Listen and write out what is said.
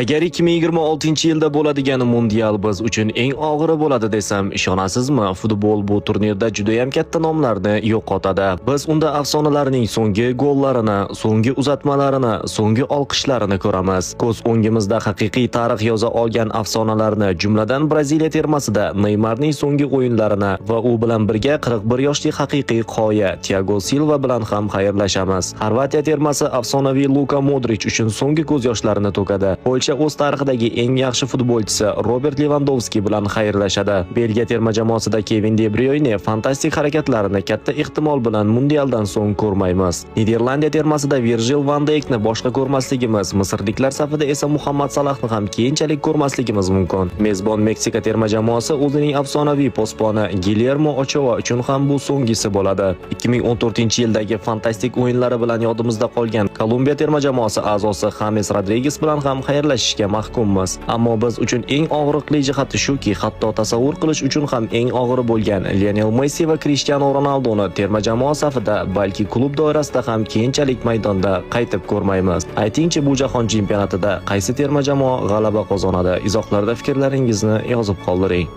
Agar 2026-yilda bo'ladigan mundial biz uchun eng og'iri bo'ladi desam, ishonasizmi? Futbol bu turnirda juda ham katta nomlarni yo'qotadi. Biz unda afsonalarning so'nggi gollarini, so'nggi uzatmalarini, so'nggi olqishlarini ko'ramiz. Ko'z o'ngimizda haqiqiy tarix yoza olgan afsonalarni, jumladan Braziliya termasida Neymarning so'nggi o'yinlarini va u bilan birga 41 yoshli haqiqiy qoya Thiago Silva bilan ham xayrlashamiz. Xorvatiya termasi afsonaviy Luka Modric uchun so'nggi ko'z yoshlarini to'kadi. Polsha o'z tarixidagi eng yaxshi futbolchisi Robert Lewandowski bilan xayrlashadi. Belgiya terma jamoasida Kevin De Bruyne fantastik harakatlarini katta ehtimol bilan mundialdan so'ng ko'rmaymiz. Niderlandiya termasida Virgil van Dijkni boshqa ko'rmasligimiz, misrliklar safida esa Muhammad Salahni ham keyinchalik ko'rmasligimiz mumkin. Mezbon Meksika terma jamoasi o'zining afsonaviy posboni Guillermo Ochoa uchun ham bu so'nggisi bo'ladi. 2014-yildagi fantastik o'yinlari bilan yodimizda qolgan Kolumbiya terma jamoasi a'zosi James Rodriguez bilan ham xayrlashishga mahkummiz. Ammo biz uchun eng og'riqli jihati shuki, hatto tasavvur qilish uchun ham eng og'iri bo'lgan Lionel Messi va Cristiano Ronaldoni terma jamoa safida, balki klub doirasida ham keyinchalik maydonda qaytib ko'rmaymiz. Aytingchi, bu jahon chempionatida qaysi terma jamoa g'alaba qozonadi? Izohlarda fikrlaringizni yozib qoldiring.